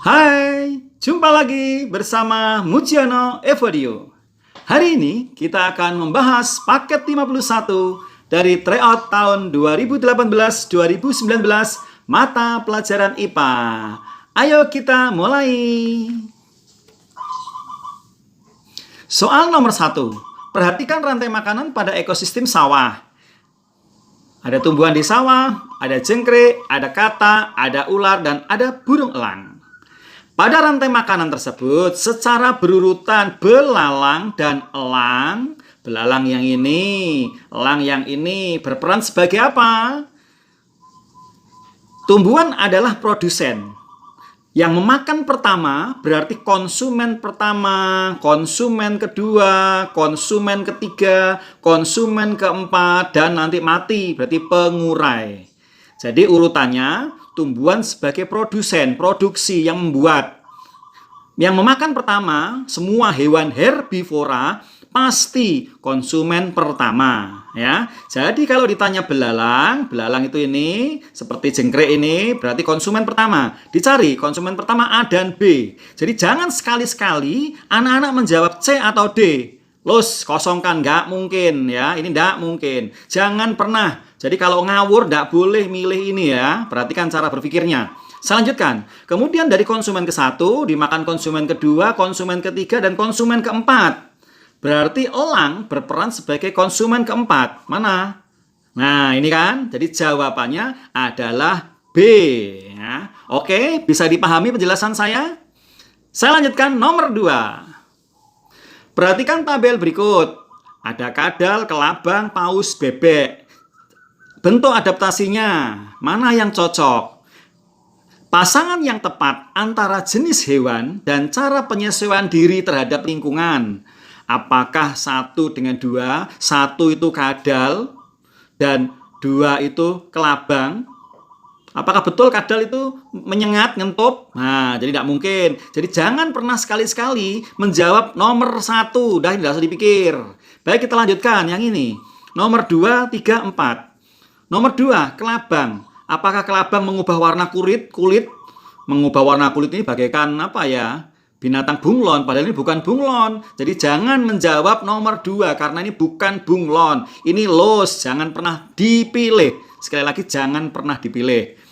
Hai, jumpa lagi bersama Mujiono Evodio. Hari ini kita akan membahas paket 51 dari tryout tahun 2018-2019 mata pelajaran IPA. Ayo kita mulai. Soal nomor 1. Perhatikan rantai makanan pada ekosistem sawah. Ada tumbuhan di sawah, ada jengkrik, ada kata, ada ular, dan ada burung elang. Pada rantai makanan tersebut, secara berurutan belalang dan elang, belalang yang ini, elang yang ini berperan sebagai apa? Tumbuhan adalah produsen. Yang memakan pertama berarti konsumen pertama, konsumen kedua, konsumen ketiga, konsumen keempat, dan nanti mati berarti pengurai. Jadi urutannya tumbuhan sebagai produsen, produksi yang membuat. Yang memakan pertama, semua hewan herbivora pasti konsumen pertama, ya. Jadi kalau ditanya belalang itu ini seperti jengkrik ini berarti konsumen pertama. Dicari konsumen pertama A dan B. Jadi jangan sekali-sekali anak-anak menjawab C atau D. Los, kosongkan, nggak mungkin ya. Ini nggak mungkin. Jangan pernah. Jadi kalau ngawur nggak boleh milih ini ya. Perhatikan cara berpikirnya. Saya lanjutkan. Kemudian dari konsumen ke-1 dimakan konsumen kedua, konsumen ketiga, dan konsumen keempat. Berarti elang berperan sebagai konsumen keempat. Mana? Nah, ini kan. Jadi jawabannya adalah B. Ya. Oke, bisa dipahami penjelasan saya? Saya lanjutkan nomor 2. Perhatikan tabel berikut. Ada kadal, kelabang, paus, bebek. Bentuk adaptasinya, mana yang cocok? Pasangan yang tepat antara jenis hewan dan cara penyesuaian diri terhadap lingkungan. Apakah 1 dengan 2, 1 itu kadal dan 2 itu kelabang? Apakah betul kadal itu menyengat, ngentup? Nah, jadi tidak mungkin. Jadi jangan pernah sekali-sekali menjawab nomor 1. Dah, tidak usah dipikir. Baik, kita lanjutkan yang ini. Nomor 2, 3, 4. Nomor 2, kelabang. Apakah kelabang mengubah warna kulit? Mengubah warna kulit ini bagaikan apa ya? Binatang bunglon, padahal ini bukan bunglon. Jadi jangan menjawab nomor 2 karena ini bukan bunglon. Ini los, jangan pernah dipilih. Sekali lagi jangan pernah dipilih.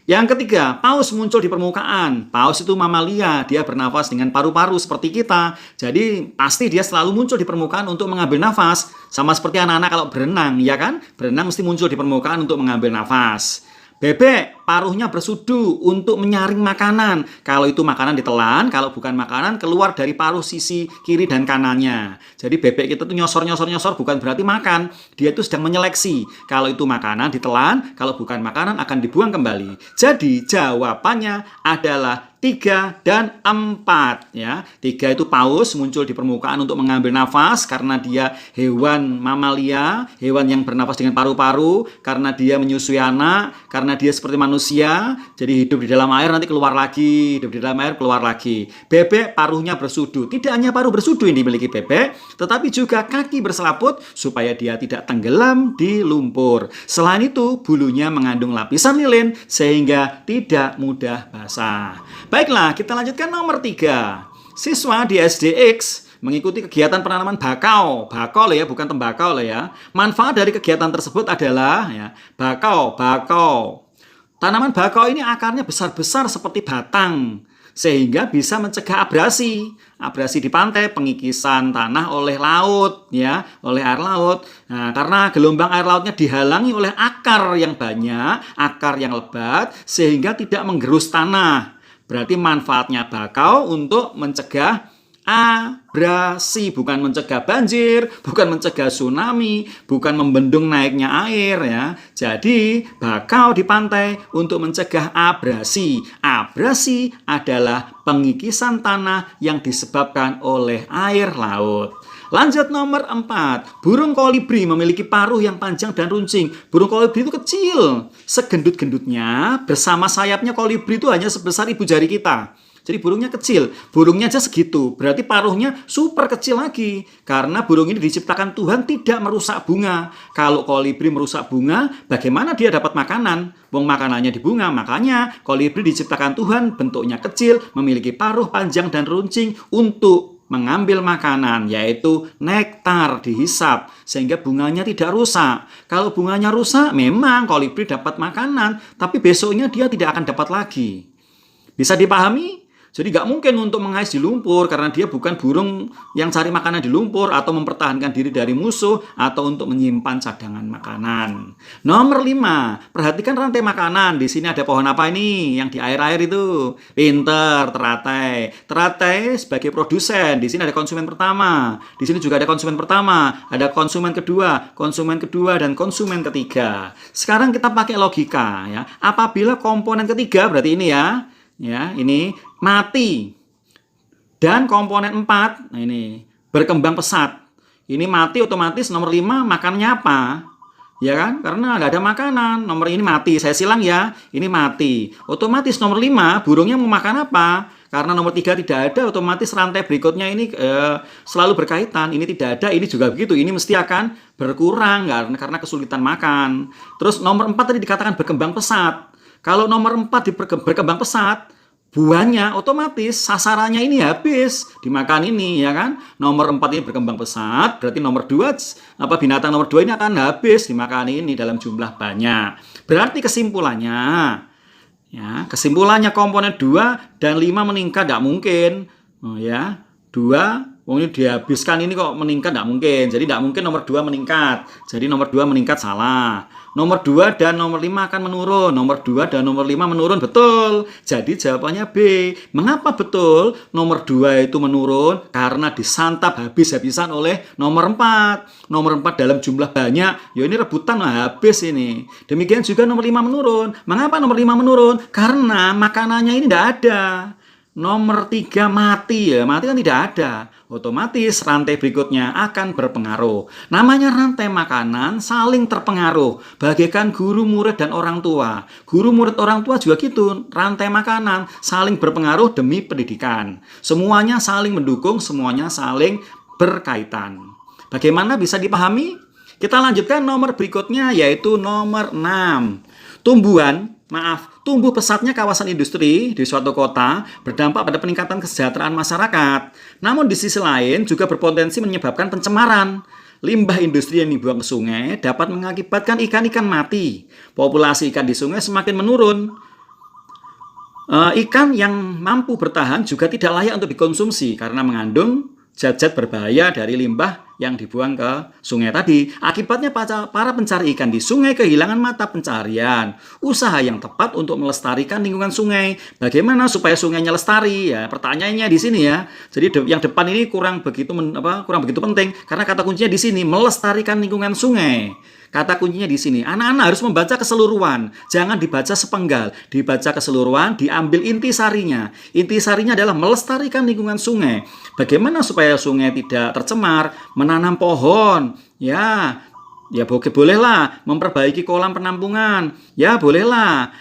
Yang ketiga, paus muncul di permukaan. Paus itu mamalia, dia bernafas dengan paru-paru seperti kita. Jadi pasti dia selalu muncul di permukaan untuk mengambil nafas. Sama seperti anak-anak kalau berenang, ya kan? Berenang mesti muncul di permukaan untuk mengambil nafas. Bebek, paruhnya bersudu untuk menyaring makanan. Kalau itu makanan ditelan, kalau bukan makanan keluar dari paruh sisi kiri dan kanannya. Jadi bebek kita tuh nyosor bukan berarti makan. Dia itu sedang menyeleksi. Kalau itu makanan ditelan, kalau bukan makanan akan dibuang kembali. Jadi jawabannya adalah 3 dan 4 ya. 3 itu paus muncul di permukaan untuk mengambil nafas karena dia hewan mamalia, hewan yang bernafas dengan paru-paru, karena dia menyusui anak, karena dia seperti manusia, jadi hidup di dalam air nanti keluar lagi, hidup di dalam air keluar lagi. Bebek paruhnya bersudu. Tidak hanya paruh bersudu yang dimiliki bebek, tetapi juga kaki berselaput supaya dia tidak tenggelam di lumpur. Selain itu, bulunya mengandung lapisan lilin sehingga tidak mudah basah. Baiklah, kita lanjutkan nomor 3. Siswa di SDX mengikuti kegiatan penanaman bakau. Bakau ya, bukan tembakau ya. Manfaat dari kegiatan tersebut adalah ya, bakau. Tanaman bakau ini akarnya besar-besar seperti batang sehingga bisa mencegah abrasi. Abrasi di pantai, pengikisan tanah oleh laut ya, oleh air laut. Nah, karena gelombang air lautnya dihalangi oleh akar yang banyak, akar yang lebat sehingga tidak menggerus tanah. Berarti manfaatnya bakau untuk mencegah abrasi, bukan mencegah banjir, bukan mencegah tsunami, bukan membendung naiknya air ya. Jadi bakau di pantai untuk mencegah abrasi. Abrasi adalah pengikisan tanah yang disebabkan oleh air laut. Lanjut nomor 4. Burung kolibri memiliki paruh yang panjang dan runcing. Burung kolibri itu kecil. Segendut-gendutnya bersama sayapnya kolibri itu hanya sebesar ibu jari kita. Jadi burungnya kecil. Burungnya aja segitu. Berarti paruhnya super kecil lagi. Karena burung ini diciptakan Tuhan tidak merusak bunga. Kalau kolibri merusak bunga, bagaimana dia dapat makanan? Wong makanannya di bunga. Makanya kolibri diciptakan Tuhan bentuknya kecil, memiliki paruh panjang dan runcing untuk mengambil makanan, yaitu nektar dihisap, sehingga bunganya tidak rusak. Kalau bunganya rusak, memang kolibri dapat makanan, tapi besoknya dia tidak akan dapat lagi. Bisa dipahami? Jadi nggak mungkin untuk mengais di lumpur, karena dia bukan burung yang cari makanan di lumpur, atau mempertahankan diri dari musuh, atau untuk menyimpan cadangan makanan. Nomor 5, perhatikan rantai makanan. Di sini ada pohon apa ini? Yang di air-air itu. Pinter, teratai. Teratai sebagai produsen. Di sini ada konsumen pertama. Di sini juga ada konsumen pertama. Ada konsumen kedua, dan konsumen ketiga. Sekarang kita pakai logika ya. Apabila komponen ketiga, berarti ini ya, ini mati, dan komponen 4, nah ini berkembang pesat. Ini mati, otomatis nomor 5 makannya apa? Ya kan? Karena nggak ada makanan. Nomor ini mati. Saya silang ya. Ini mati. Otomatis nomor 5 burungnya mau makan apa? Karena nomor 3 tidak ada, otomatis rantai berikutnya ini selalu berkaitan. Ini tidak ada, ini juga begitu. Ini mesti akan berkurang karena kesulitan makan. Terus nomor 4 tadi dikatakan berkembang pesat. Kalau nomor 4 berkembang pesat, buahnya otomatis sasarannya ini habis dimakan ini, ya kan? Nomor 4 ini berkembang pesat, berarti nomor 2 binatang nomor 2 ini akan habis dimakan ini dalam jumlah banyak. Berarti kesimpulannya komponen 2 dan 5 meningkat tidak mungkin. Oh ya, 2 ini dihabiskan ini kok meningkat tidak mungkin. Jadi tidak mungkin nomor 2 meningkat. Jadi nomor 2 meningkat salah. Nomor 2 dan nomor 5 akan menurun. Nomor 2 dan nomor 5 menurun. Betul. Jadi jawabannya B. Mengapa betul nomor 2 itu menurun? Karena disantap habis-habisan oleh nomor 4. Nomor 4 dalam jumlah banyak. Ya ini rebutan habis ini. Demikian juga nomor 5 menurun. Mengapa nomor 5 menurun? Karena makanannya ini tidak ada. Nomor 3 mati ya, mati kan tidak ada. Otomatis rantai berikutnya akan berpengaruh. Namanya rantai makanan saling terpengaruh. Bagaikan guru, murid, dan orang tua. Guru, murid, orang tua juga gitu. Rantai makanan saling berpengaruh demi pendidikan. Semuanya saling mendukung, semuanya saling berkaitan. Bagaimana bisa dipahami? Kita lanjutkan nomor berikutnya, yaitu nomor 6. Tumbuh pesatnya kawasan industri di suatu kota berdampak pada peningkatan kesejahteraan masyarakat. Namun di sisi lain juga berpotensi menyebabkan pencemaran. Limbah industri yang dibuang ke sungai dapat mengakibatkan ikan-ikan mati. Populasi ikan di sungai semakin menurun. Ikan yang mampu bertahan juga tidak layak untuk dikonsumsi karena mengandung zat-zat berbahaya dari limbah yang dibuang ke sungai tadi. Akibatnya para pencari ikan di sungai kehilangan mata pencarian. Usaha yang tepat untuk melestarikan lingkungan sungai. Bagaimana supaya sungainya lestari? Ya, pertanyaannya di sini ya. Jadi yang depan ini kurang begitu penting karena kata kuncinya di sini melestarikan lingkungan sungai. Kata kuncinya di sini. Anak-anak harus membaca keseluruhan. Jangan dibaca sepenggal. Dibaca keseluruhan, diambil intisarinya. Intisarinya adalah melestarikan lingkungan sungai. Bagaimana supaya sungai tidak tercemar? Menanam pohon. Ya bolehlah memperbaiki kolam penampungan. Ya bolehlah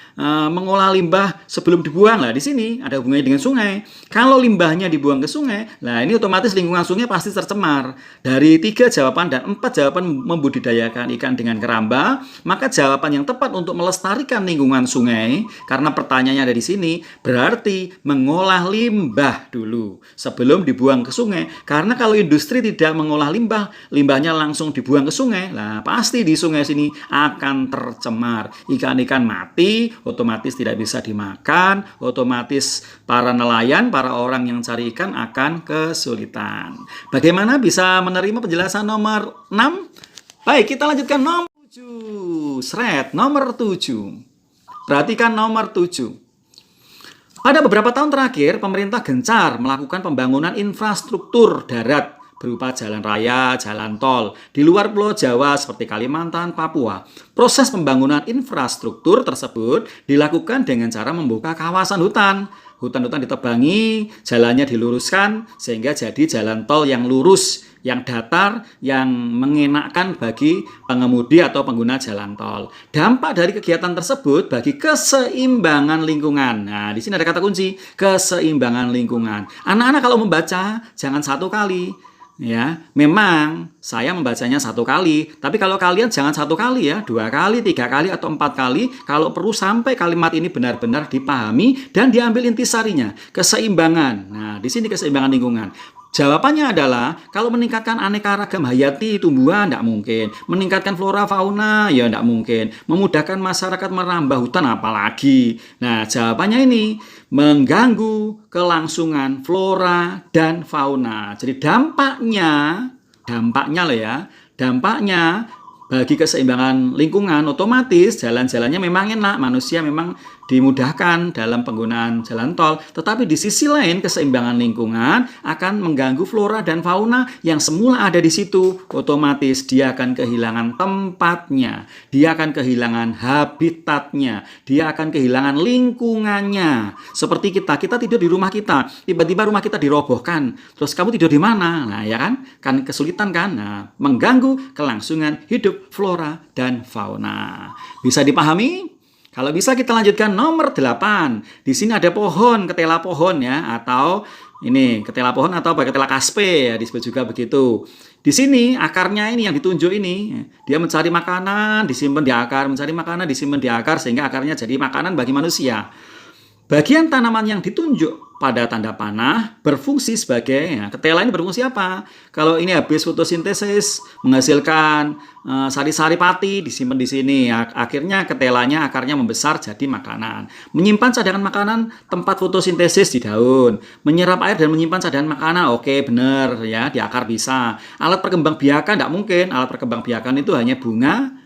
mengolah limbah sebelum dibuang. Lah di sini ada hubungannya dengan sungai. Kalau limbahnya dibuang ke sungai, nah ini otomatis lingkungan sungai pasti tercemar. Dari 3 jawaban dan 4 jawaban membudidayakan ikan dengan keramba, maka jawaban yang tepat untuk melestarikan lingkungan sungai, karena pertanyaannya ada di sini, berarti mengolah limbah dulu sebelum dibuang ke sungai. Karena kalau industri tidak mengolah limbah, limbahnya langsung dibuang ke sungai, lah pasti di sungai sini akan tercemar. Ikan-ikan mati, otomatis tidak bisa dimakan, otomatis para nelayan, para orang yang cari ikan akan kesulitan. Bagaimana bisa menerima penjelasan nomor 6? Baik, kita lanjutkan nomor 7. Nomor 7. Perhatikan nomor 7. Pada beberapa tahun terakhir, pemerintah gencar melakukan pembangunan infrastruktur darat berupa jalan raya, jalan tol di luar Pulau Jawa seperti Kalimantan, Papua. Proses pembangunan infrastruktur tersebut dilakukan dengan cara membuka kawasan hutan. Hutan-hutan ditebangi, jalannya diluruskan sehingga jadi jalan tol yang lurus. yang datar, yang mengenakkan bagi pengemudi atau pengguna jalan tol. Dampak dari kegiatan tersebut bagi keseimbangan lingkungan. Nah, di sini ada kata kunci, keseimbangan lingkungan. Anak-anak kalau membaca jangan satu kali. Ya, memang saya membacanya satu kali, tapi kalau kalian jangan satu kali ya, 2 kali, 3 kali, atau 4 kali, kalau perlu sampai kalimat ini benar-benar dipahami dan diambil intisarinya, keseimbangan. Nah, di sini keseimbangan lingkungan. Jawabannya adalah, kalau meningkatkan aneka ragam hayati tumbuhan, tidak mungkin. Meningkatkan flora fauna, ya tidak mungkin. Memudahkan masyarakat merambah hutan, apalagi. Nah, jawabannya ini, mengganggu kelangsungan flora dan fauna. Jadi dampaknya loh ya, dampaknya bagi keseimbangan lingkungan otomatis jalan-jalannya memang enak, manusia memang dimudahkan dalam penggunaan jalan tol, tetapi di sisi lain keseimbangan lingkungan akan mengganggu flora dan fauna yang semula ada di situ. Otomatis dia akan kehilangan tempatnya, dia akan kehilangan habitatnya, dia akan kehilangan lingkungannya. Seperti kita tidur di rumah kita, tiba-tiba rumah kita dirobohkan, terus kamu tidur di mana? Nah, ya kan kesulitan kan? Nah, mengganggu kelangsungan hidup flora dan fauna. Bisa dipahami? Kalau bisa kita lanjutkan nomor 8. Di sini ada pohon, ketela pohon ya, atau ini ketela pohon atau ketela kaspe ya, disebut juga begitu. Di sini akarnya ini yang ditunjuk ini, dia mencari makanan, disimpan di akar, mencari makanan, disimpan di akar, sehingga akarnya jadi makanan bagi manusia. Bagian tanaman yang ditunjuk pada tanda panah berfungsi sebagai, ya, ketela ini berfungsi apa? Kalau ini habis fotosintesis menghasilkan sari-sari pati, disimpan di sini, akhirnya ketelanya akarnya membesar jadi makanan. Menyimpan cadangan makanan tempat fotosintesis di daun, menyerap air dan menyimpan cadangan makanan, oke benar ya, di akar bisa. Alat perkembangbiakan tidak mungkin, alat perkembangbiakan itu hanya bunga,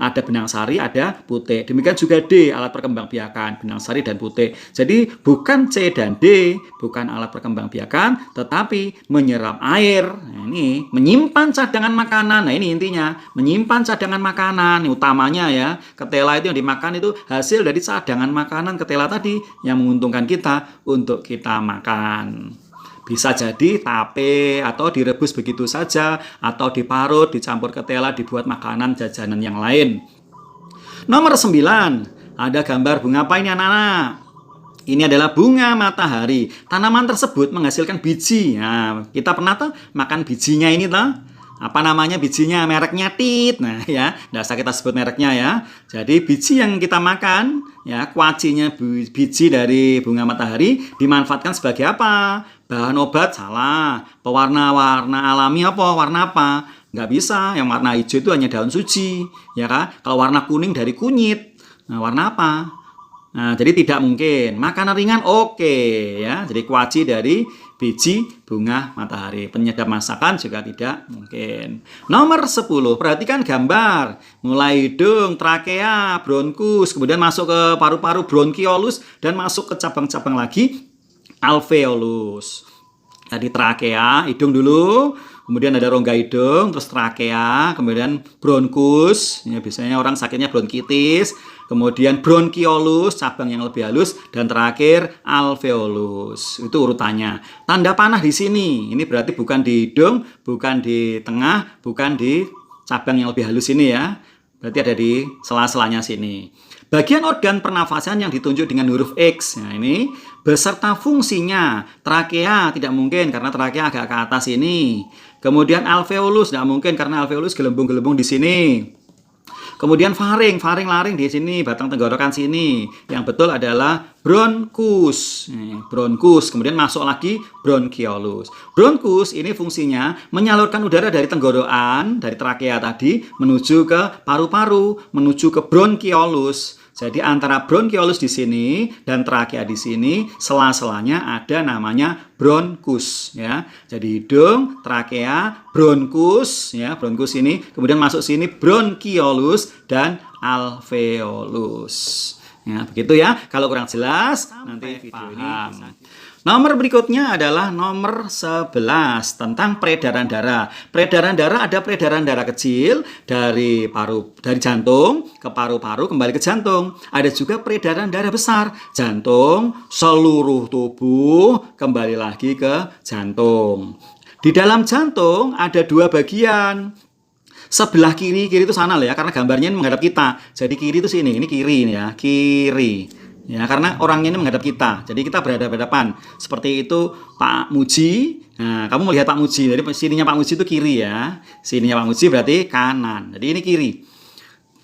ada benang sari, ada putik. Demikian juga D, alat perkembangbiakan, benang sari dan putik. Jadi bukan C dan D, bukan alat perkembangbiakan, tetapi menyerap air. Nah, ini menyimpan cadangan makanan. Nah, ini intinya, menyimpan cadangan makanan. Ini utamanya ya, ketela itu yang dimakan itu hasil dari cadangan makanan ketela tadi yang menguntungkan kita untuk kita makan. Bisa jadi tape atau direbus begitu saja, atau diparut, dicampur ketela, dibuat makanan jajanan yang lain. Nomor 9, ada gambar bunga apa ini anak-anak? Ini adalah bunga matahari. Tanaman tersebut menghasilkan biji. Nah, kita pernah tuh makan bijinya ini tuh. Apa namanya bijinya? Mereknya Tit. Nah, ya, tidak usah kita sebut mereknya ya. Jadi biji yang kita makan, ya, kuacinya biji dari bunga matahari dimanfaatkan sebagai apa? Bahan obat, salah. Pewarna-warna alami apa? Warna apa? Nggak bisa. Yang warna hijau itu hanya daun suji, ya kan? Kalau warna kuning dari kunyit. Nah, warna apa? Nah, jadi tidak mungkin. Makanan ringan oke, ya. Jadi kuaci dari biji bunga matahari. Penyedap masakan juga tidak mungkin. Nomor 10, perhatikan gambar. Mulai hidung, trakea, bronkus, kemudian masuk ke paru-paru, bronkiolus, dan masuk ke cabang-cabang lagi, alveolus. Tadi trakea, hidung dulu, kemudian ada rongga hidung, terus trakea, kemudian bronkus, ya, biasanya orang sakitnya bronkitis, kemudian bronkiolus, cabang yang lebih halus, dan terakhir alveolus. Itu urutannya. Tanda panah di sini, ini berarti bukan di hidung, bukan di tengah, bukan di cabang yang lebih halus ini ya. Berarti ada di sela-selanya sini. Bagian organ pernafasan yang ditunjuk dengan huruf X. Nah, ini beserta fungsinya. Trakea tidak mungkin karena trakea agak ke atas ini. Kemudian alveolus tidak mungkin karena alveolus gelembung-gelembung di sini. Kemudian faring-laring di sini, batang tenggorokan sini. Yang betul adalah bronkus. Bronkus, kemudian masuk lagi bronkiolus. Bronkus ini fungsinya menyalurkan udara dari tenggorokan, dari trakea tadi, menuju ke paru-paru, menuju ke bronkiolus. Jadi antara bronkiolus di sini dan trakea di sini, sela-selanya ada namanya bronkus ya. Jadi hidung, trakea, bronkus ya, bronkus ini, kemudian masuk sini bronkiolus dan alveolus. Ya, begitu ya. Kalau kurang jelas nanti video ini bisa. Nomor berikutnya adalah nomor 11 tentang peredaran darah. Peredaran darah ada peredaran darah kecil dari jantung ke paru-paru kembali ke jantung. Ada juga peredaran darah besar, jantung, seluruh tubuh kembali lagi ke jantung. Di dalam jantung ada dua bagian. Sebelah kiri itu sana lah ya, karena gambarnya ini menghadap kita. Jadi kiri itu sini, ini kiri ini ya, kiri. Ya, karena orangnya ini menghadap kita. Jadi kita berhadapan-hadapan. Seperti itu Pak Muji. Nah, kamu melihat Pak Muji. Jadi sininya Pak Muji itu kiri ya. Sininya Pak Muji berarti kanan. Jadi ini kiri.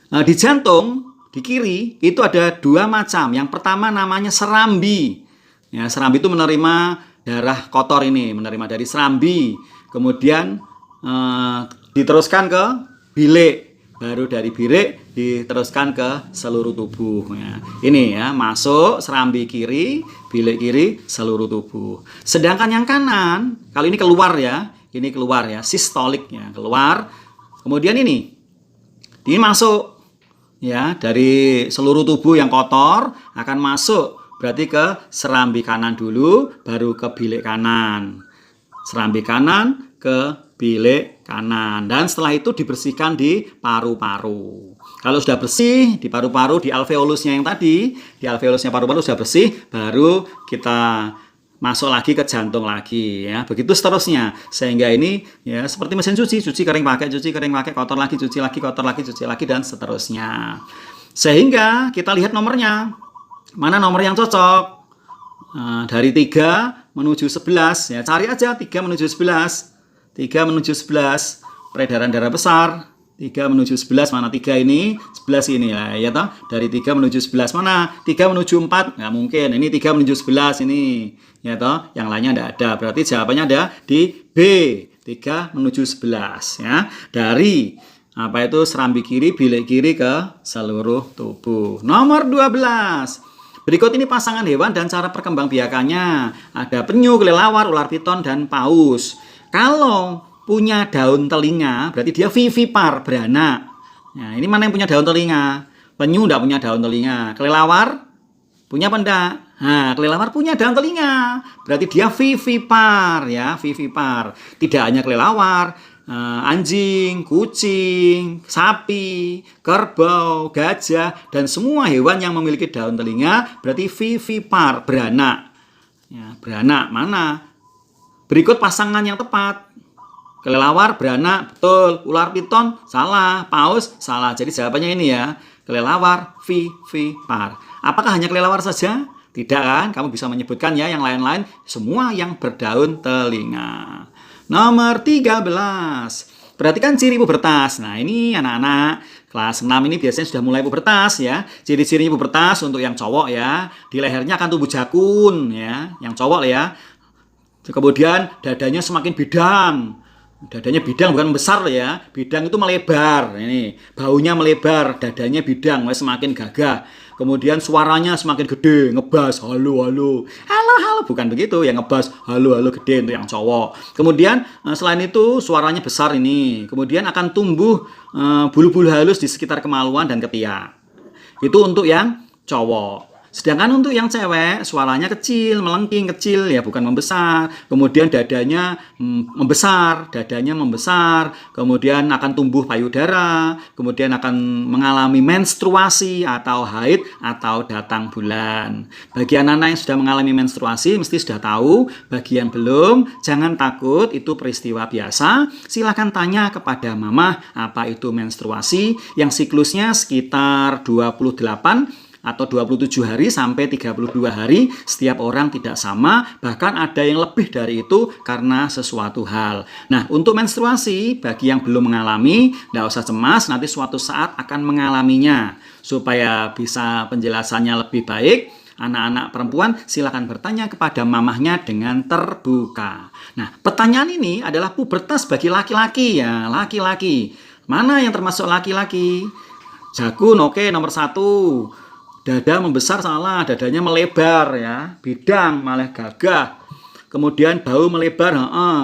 Nah, di jantung, di kiri itu ada dua macam. Yang pertama namanya serambi. Ya, serambi itu menerima darah kotor ini, menerima dari serambi. Kemudian diteruskan ke bilik, baru dari bilik diteruskan ke seluruh tubuh. Ya, ini ya, masuk serambi kiri, bilik kiri, seluruh tubuh. Sedangkan yang kanan, kali ini keluar ya, ini keluar ya, sistolik ya, keluar. Kemudian ini masuk ya, dari seluruh tubuh yang kotor akan masuk, berarti ke serambi kanan dulu, baru ke bilik kanan. Serambi kanan ke bilik kanan, dan setelah itu dibersihkan di paru-paru. Kalau sudah bersih di paru-paru, di alveolusnya yang tadi, di alveolusnya paru-paru sudah bersih, baru kita masuk lagi ke jantung lagi ya. Begitu seterusnya, sehingga ini ya seperti mesin cuci, cuci kering pakai, kotor lagi, cuci lagi, kotor lagi, cuci lagi, dan seterusnya. Sehingga kita lihat nomornya, mana nomor yang cocok. Dari 3 menuju 11 ya, cari aja 3 menuju 11. 3 menuju 11, peredaran darah besar. 3 menuju 11, mana 3 ini? 11 ini ya toh. Dari 3 menuju 11, mana? 3 menuju 4, nggak mungkin. Ini 3 menuju 11 ini, ya toh. Yang lainnya nggak ada. Berarti jawabannya ada di B, 3 menuju 11 ya. Dari apa itu, serambi kiri, bilik kiri ke seluruh tubuh. Nomor 12. Berikut ini pasangan hewan dan cara perkembangbiakannya. Ada penyu, kelelawar, ular piton, dan paus. Kalau punya daun telinga, berarti dia vivipar, beranak. Nah, ini mana yang punya daun telinga? Penyu tidak punya daun telinga. Kelelawar punya apa enggak? Nah, kelelawar punya daun telinga. Berarti dia vivipar, ya, vivipar. Tidak hanya kelelawar, anjing, kucing, sapi, kerbau, gajah, dan semua hewan yang memiliki daun telinga berarti vivipar, beranak. Ya, beranak mana? Berikut pasangan yang tepat. Kelelawar beranak, betul. Ular piton, salah. Paus, salah. Jadi jawabannya ini ya. Kelelawar, vivipar. Apakah hanya kelelawar saja? Tidak kan? Kamu bisa menyebutkan ya yang lain-lain. Semua yang berdaun telinga. Nomor 13. Perhatikan ciri pubertas. Nah, ini anak-anak kelas 6 ini biasanya sudah mulai pubertas ya. Ciri-cirinya pubertas untuk yang cowok ya. Di lehernya akan tumbuh jakun ya. Yang cowok ya. Kemudian dadanya semakin bidang. Dadanya bidang bukan besar ya. Bidang itu melebar. Ini baunya melebar, dadanya bidang, semakin gagah. Kemudian suaranya semakin gede, ngebas halo halo. Halo halo, bukan begitu, yang ngebas halo halo gede untuk yang cowok. Kemudian selain itu suaranya besar ini. Kemudian akan tumbuh bulu-bulu halus di sekitar kemaluan dan ketiak. Itu untuk yang cowok. Sedangkan untuk yang cewek, suaranya kecil, melengking, kecil, ya bukan membesar. Kemudian dadanya membesar, kemudian akan tumbuh payudara, kemudian akan mengalami menstruasi atau haid atau datang bulan. Bagi anak-anak yang sudah mengalami menstruasi, mesti sudah tahu. Bagi yang belum, jangan takut, itu peristiwa biasa. Silakan tanya kepada mama apa itu menstruasi, yang siklusnya sekitar 28 atau 27 hari sampai 32 hari. Setiap orang tidak sama, bahkan ada yang lebih dari itu karena sesuatu hal. Nah, untuk menstruasi, bagi yang belum mengalami, tidak usah cemas, nanti suatu saat akan mengalaminya. Supaya bisa penjelasannya lebih baik, anak-anak perempuan silakan bertanya kepada mamahnya dengan terbuka. Nah, pertanyaan ini adalah pubertas bagi laki-laki ya, laki-laki. Mana yang termasuk laki-laki? Jakun, oke, nomor 1. Dada membesar, salah, dadanya melebar ya, bidang malah gagah. Kemudian bau melebar,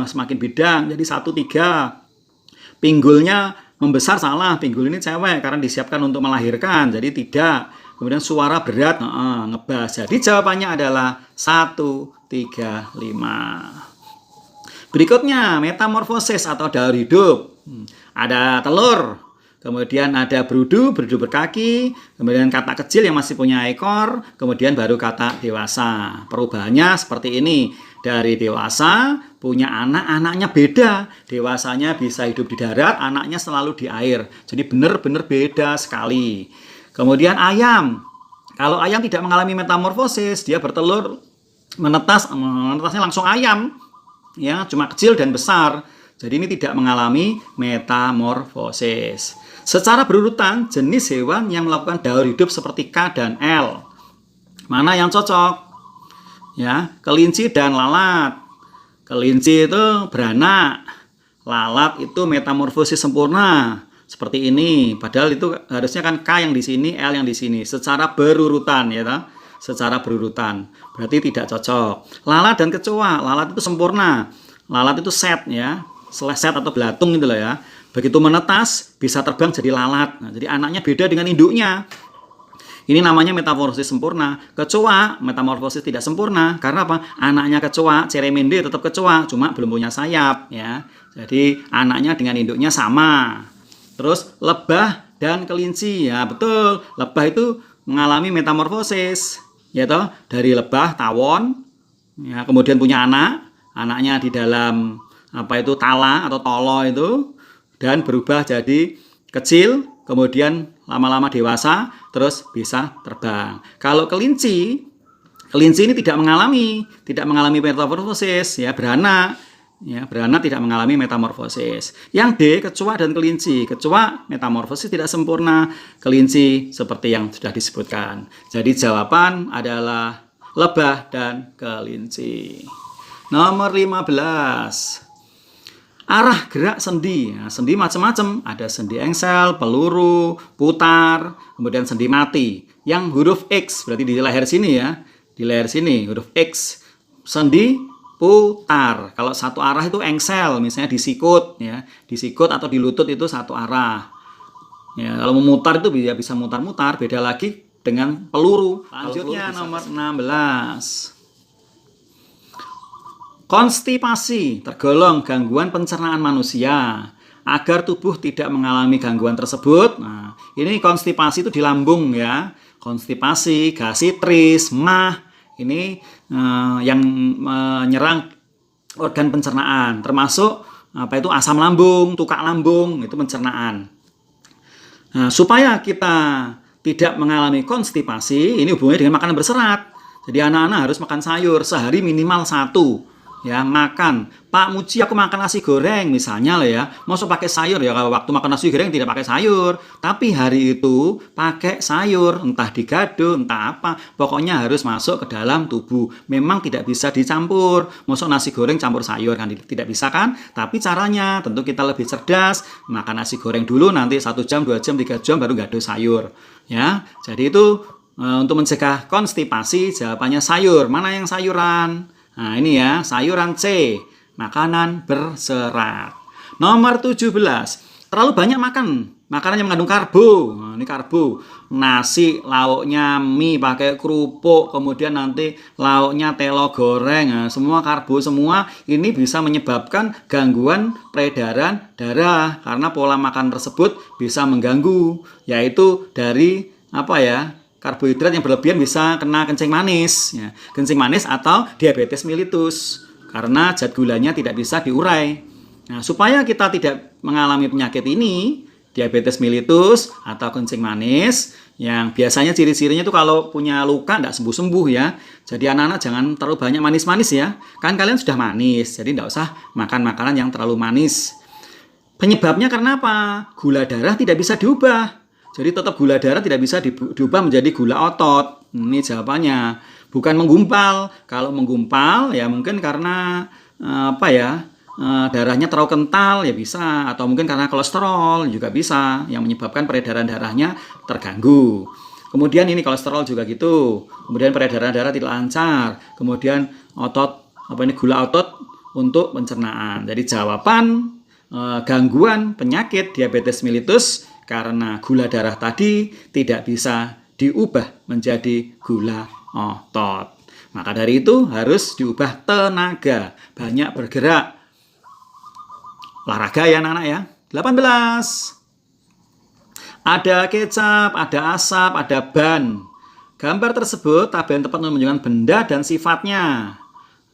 semakin bidang, jadi 1-3. Pinggulnya membesar, salah, pinggul ini cewek karena disiapkan untuk melahirkan, jadi tidak. Kemudian suara berat, ngebas. Jadi jawabannya adalah 1, 3, 5. Berikutnya metamorfosis atau daur hidup. Ada telur. Kemudian ada berudu berkaki, kemudian katak kecil yang masih punya ekor, kemudian baru katak dewasa. Perubahannya seperti ini, dari dewasa punya anak, anaknya beda. Dewasanya bisa hidup di darat, anaknya selalu di air. Jadi benar-benar beda sekali. Kemudian ayam. Kalau ayam tidak mengalami metamorfosis, dia bertelur, menetasnya langsung ayam. Ya, cuma kecil dan besar. Jadi ini tidak mengalami metamorfosis. Secara berurutan, jenis hewan yang melakukan daur hidup seperti K dan L. Mana yang cocok? Ya, kelinci dan lalat. Kelinci itu beranak, lalat itu metamorfosis sempurna seperti ini. Padahal itu harusnya kan K yang di sini, L yang di sini. Secara berurutan ya, toh? Secara berurutan. Berarti tidak cocok. Lalat dan kecoa, lalat itu sempurna. Lalat itu set ya, set atau belatung gitu loh ya. Begitu menetas bisa terbang jadi lalat. Nah, jadi anaknya beda dengan induknya. Ini namanya metamorfosis sempurna. Kecoa metamorfosis tidak sempurna karena apa? Anaknya kecoa, ceremende tetap kecoa, cuma belum punya sayap ya. Jadi anaknya dengan induknya sama. Terus lebah dan kelinci ya, betul. Lebah itu mengalami metamorfosis, ya toh, dari lebah tawon ya, kemudian punya anak, anaknya di dalam apa itu tala atau tolo itu dan berubah jadi kecil, kemudian lama-lama dewasa, terus bisa terbang. Kalau kelinci ini tidak mengalami metamorfosis, ya beranak, tidak mengalami metamorfosis. Yang D, kecoa dan kelinci. Kecoa metamorfosis tidak sempurna, kelinci seperti yang sudah disebutkan. Jadi jawaban adalah lebah dan kelinci. Nomor 15. Arah gerak sendi. Nah, sendi macam-macam. Ada sendi engsel, peluru, putar, kemudian sendi mati. Yang huruf X berarti di leher sini ya. Di leher sini huruf X. Sendi putar. Kalau satu arah itu engsel, misalnya di sikut ya. Di sikut atau di lutut itu satu arah. Ya, kalau memutar itu bisa mutar-mutar, beda lagi dengan peluru. Lanjutnya nomor 16. Konstipasi tergolong gangguan pencernaan manusia. Agar tubuh tidak mengalami gangguan tersebut, nah, ini konstipasi itu di lambung ya. Konstipasi, gastritris, MAH, ini yang menyerang organ pencernaan, termasuk apa itu asam lambung, tukak lambung, itu pencernaan. Nah, supaya kita tidak mengalami konstipasi, ini hubungannya dengan makanan berserat. Jadi anak-anak harus makan sayur sehari minimal 1. Ya, makan. Pak Muji, aku makan nasi goreng misalnya lah ya. Masuk pakai sayur ya, kalau waktu makan nasi goreng tidak pakai sayur. Tapi hari itu pakai sayur, entah digado, entah apa. Pokoknya harus masuk ke dalam tubuh. Memang tidak bisa dicampur. Masuk nasi goreng campur sayur kan tidak bisa kan? Tapi caranya tentu kita lebih cerdas. Makan nasi goreng dulu, nanti 1 jam, 2 jam, 3 jam baru gado sayur. Ya, jadi itu untuk mencegah konstipasi jawabannya sayur. Mana yang sayuran? Nah ini ya, sayuran C, makanan berserat. Nomor 17, terlalu banyak makanan yang mengandung karbo. Nah, ini karbo, nasi lauknya mie pakai kerupuk, kemudian nanti lauknya telo goreng. Nah, semua karbo semua, ini bisa menyebabkan gangguan peredaran darah karena pola makan tersebut bisa mengganggu, yaitu dari apa ya? Karbohidrat yang berlebihan bisa kena kencing manis, ya. Kencing manis atau diabetes mellitus karena zat gulanya tidak bisa diurai. Nah, supaya kita tidak mengalami penyakit ini, diabetes mellitus atau kencing manis, yang biasanya ciri-cirinya itu kalau punya luka tidak sembuh-sembuh ya. Jadi anak-anak jangan terlalu banyak manis-manis ya. Kan kalian sudah manis, jadi tidak usah makan makanan yang terlalu manis. Penyebabnya karena apa? Gula darah tidak bisa diubah. Jadi tetap gula darah tidak bisa diubah menjadi gula otot. Ini jawabannya. Bukan menggumpal. Kalau menggumpal ya mungkin karena darahnya terlalu kental ya bisa. Atau mungkin karena kolesterol juga bisa. Yang menyebabkan peredaran darahnya terganggu. Kemudian ini kolesterol juga gitu. Kemudian peredaran darah tidak lancar. Kemudian gula otot untuk pencernaan. Jadi jawaban gangguan penyakit diabetes mellitus karena gula darah tadi tidak bisa diubah menjadi gula otot. Maka dari itu harus diubah tenaga, banyak bergerak. Olahraga ya anak-anak ya. 18. Ada kecap, ada asap, ada ban. Gambar tersebut tabel tepat menunjukkan benda dan sifatnya.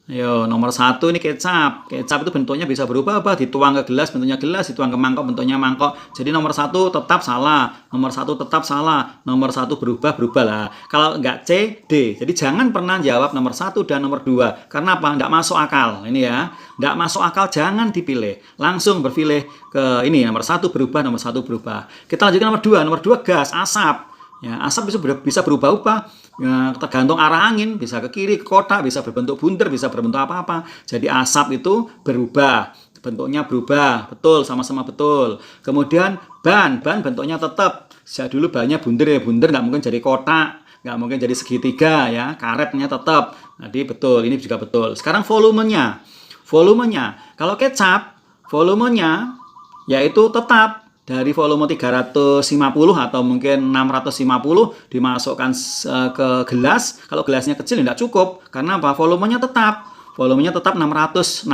Ayo, nomor 1 ini kecap. Kecap itu bentuknya bisa berubah-ubah. Dituang ke gelas, bentuknya gelas. Dituang ke mangkok, bentuknya mangkok. Jadi nomor 1 tetap salah. Nomor 1 tetap salah. Nomor 1 berubah-berubah lah. Kalau nggak C, D. Jadi jangan pernah jawab nomor 1 dan nomor 2. Karena apa? Nggak masuk akal. Ini ya. Nggak masuk akal, jangan dipilih. Langsung berpilih ke ini. Nomor 1 berubah, nomor 1 berubah. Kita lanjutkan nomor 2. Nomor 2 gas, asap. Ya, asap bisa berubah-ubah. Ya, tergantung arah angin, bisa ke kiri, ke kotak, bisa berbentuk bunder, bisa berbentuk apa-apa. Jadi asap itu berubah, bentuknya berubah, betul, sama-sama betul. Kemudian ban bentuknya tetap. Sejak dulu bannya bunder ya, bunder nggak mungkin jadi kotak, nggak mungkin jadi segitiga ya, karetnya tetap. Jadi betul, ini juga betul. Sekarang volumenya, kalau kecap, volumenya yaitu tetap. Dari volume 350 atau mungkin 650 dimasukkan ke gelas. Kalau gelasnya kecil tidak cukup. Karena apa? Volumenya tetap 650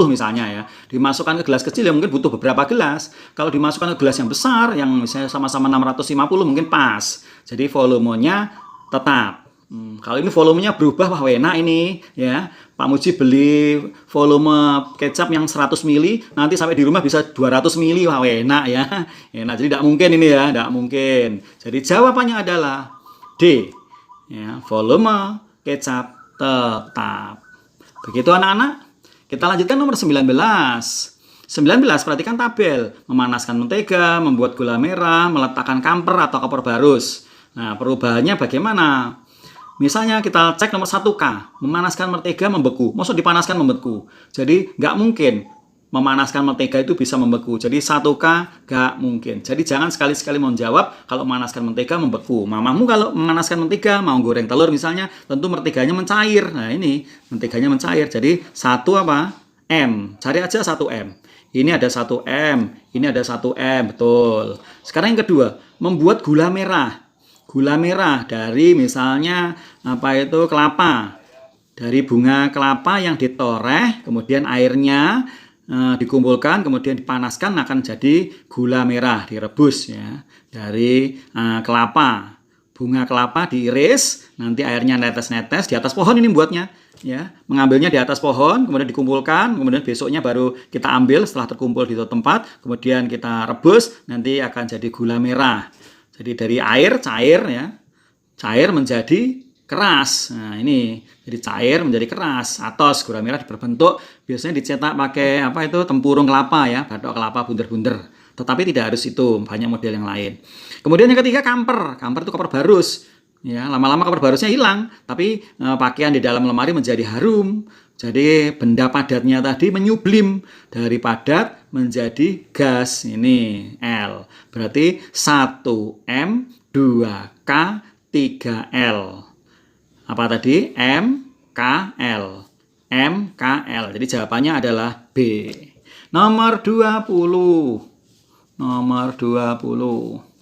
misalnya ya. Dimasukkan ke gelas kecil ya mungkin butuh beberapa gelas. Kalau dimasukkan ke gelas yang besar yang misalnya sama-sama 650 mungkin pas. Jadi volumenya tetap. Kalau ini volumenya berubah, wah enak ini ya. Pak Muji beli volume kecap yang 100 mili, nanti sampai di rumah bisa 200 mili, wah enak ya. Enak, jadi tidak mungkin ini ya, tidak mungkin. Jadi jawabannya adalah D. Ya, volume kecap tetap. Begitu anak-anak. Kita lanjutkan nomor 19. 19, perhatikan tabel. Memanaskan mentega, membuat gula merah, meletakkan kamper atau kompor barus. Nah, perubahannya bagaimana? Misalnya kita cek nomor 1K, memanaskan mentega membeku. Maksud dipanaskan membeku. Jadi nggak mungkin memanaskan mentega itu bisa membeku. Jadi 1K nggak mungkin. Jadi jangan sekali-sekali menjawab kalau memanaskan mentega membeku. Mamamu kalau memanaskan mentega, mau goreng telur misalnya, tentu menteganya mencair. Nah ini, menteganya mencair. Jadi 1 apa? M. Cari aja 1M. Ini ada 1M, ini ada 1M, betul. Sekarang yang kedua, membuat gula merah. Gula merah dari misalnya apa itu kelapa, dari bunga kelapa yang ditoreh, kemudian airnya dikumpulkan, kemudian dipanaskan akan jadi gula merah, direbus ya. Dari kelapa, bunga kelapa diiris, nanti airnya netes-netes di atas pohon ini buatnya. Ya, mengambilnya di atas pohon, kemudian dikumpulkan, kemudian besoknya baru kita ambil setelah terkumpul di suatu tempat, kemudian kita rebus, nanti akan jadi gula merah. Jadi dari air cair ya, cair menjadi keras. Nah ini, jadi cair menjadi keras. Atos gula merah berbentuk biasanya dicetak pakai apa itu tempurung kelapa ya, batok kelapa bunder-bunder. Tetapi tidak harus itu, banyak model yang lain. Kemudian yang ketiga kamper. Kamper itu kamper barus. Ya, lama-lama kamper barusnya hilang, tapi pakaian di dalam lemari menjadi harum. Jadi benda padatnya tadi menyublim dari padat menjadi gas. Ini L. Berarti 1M, 2K, 3L. Apa tadi? M, K, L. M, K, L. Jadi jawabannya adalah B. Nomor 20. Nomor 20.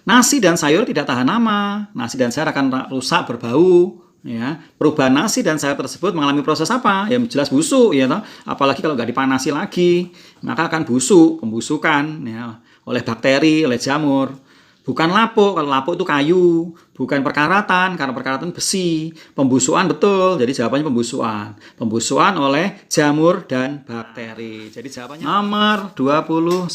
Nasi dan sayur tidak tahan lama. Nasi dan sayur akan rusak, berbau. Ya, perubahan nasi dan sayur tersebut mengalami proses apa? Ya jelas busuk ya toh. Apalagi kalau nggak dipanasi lagi, maka akan busuk, pembusukan ya, oleh bakteri, oleh jamur. Bukan lapuk, kalau lapuk itu kayu, bukan perkaratan, karena perkaratan besi. Pembusukan betul, jadi jawabannya pembusukan. Pembusukan oleh jamur dan bakteri. Jadi jawabannya nomor 21.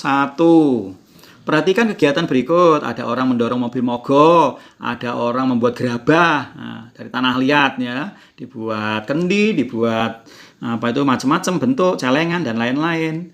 Perhatikan kegiatan berikut. Ada orang mendorong mobil mogok, ada orang membuat gerabah dari tanah liat ya, dibuat kendi, dibuat apa itu macam-macam bentuk, celengan dan lain-lain.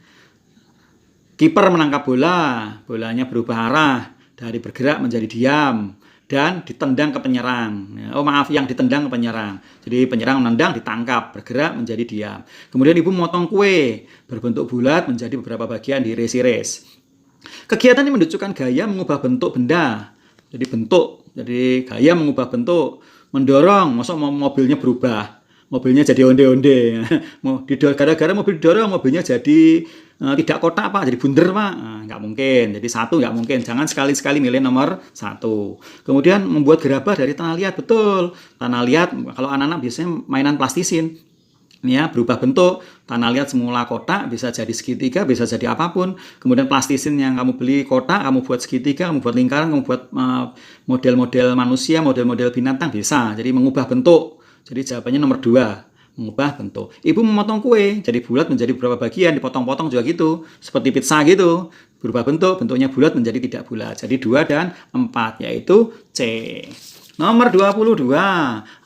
Kiper menangkap bola, bolanya berubah arah dari bergerak menjadi diam dan ditendang ke penyerang. Oh maaf, yang ditendang ke penyerang. Jadi penyerang menendang, ditangkap, bergerak menjadi diam. Kemudian ibu memotong kue berbentuk bulat menjadi beberapa bagian diiris-iris. Kegiatan ini menunjukkan gaya mengubah bentuk benda. Jadi bentuk, jadi gaya mengubah bentuk, mendorong, maksud mobilnya berubah, mobilnya jadi onde-onde. Gara-gara mobil didorong, mobilnya jadi tidak kotak Pak, jadi bunder Pak. Nggak mungkin. Jadi 1 nggak mungkin. Jangan sekali-sekali milih nomor 1. Kemudian membuat gerabah dari tanah liat, betul. Tanah liat kalau anak-anak biasanya mainan plastisin. Ya, berubah bentuk, tanah liat semula kotak, bisa jadi segitiga, bisa jadi apapun. Kemudian plastisin yang kamu beli kotak, kamu buat segitiga, kamu buat lingkaran, kamu buat model-model manusia, model-model binatang, bisa. Jadi mengubah bentuk. Jadi jawabannya nomor 2. mengubah bentuk. Ibu memotong kue, jadi bulat menjadi beberapa bagian, dipotong-potong juga gitu. Seperti pizza gitu, berubah bentuk, bentuknya bulat menjadi tidak bulat. Jadi 2 dan 4, yaitu C. Nomor 22,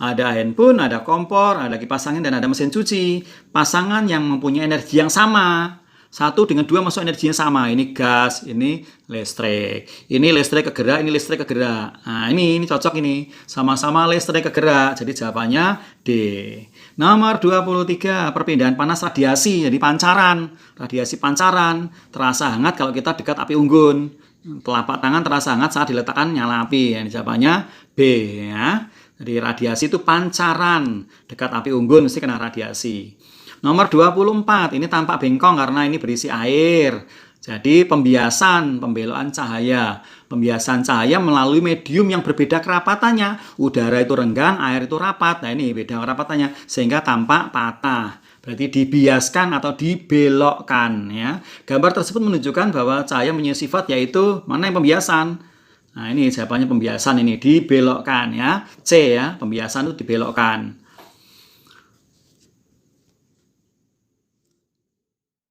ada handphone, ada kompor, ada kipas angin, dan ada mesin cuci. Pasangan yang mempunyai energi yang sama. 1 dengan 2 masuk energi yang sama. Ini gas, ini listrik. Ini listrik ke gerak, ini listrik ke gerak. Nah, ini cocok ini. Sama-sama listrik ke gerak. Jadi jawabannya D. Nomor 23, perpindahan panas radiasi. Jadi pancaran. Radiasi pancaran. Terasa hangat kalau kita dekat api unggun. Telapak tangan terasa hangat saat diletakkan nyala api. Ini jawabannya B ya. Jadi radiasi itu pancaran. Dekat api unggun mesti kena radiasi. Nomor 24, ini tampak bengkong karena ini berisi air. Jadi pembiasan, pembelokan cahaya. Pembiasan cahaya melalui medium yang berbeda kerapatannya. Udara itu renggang, air itu rapat. Nah ini beda kerapatannya sehingga tampak patah. Berarti dibiaskan atau dibelokkan ya. Gambar tersebut menunjukkan bahwa cahaya mempunyai sifat yaitu mana yang pembiasan. Nah ini jawabannya pembiasan ini dibelokkan ya. C ya, pembiasan itu dibelokkan.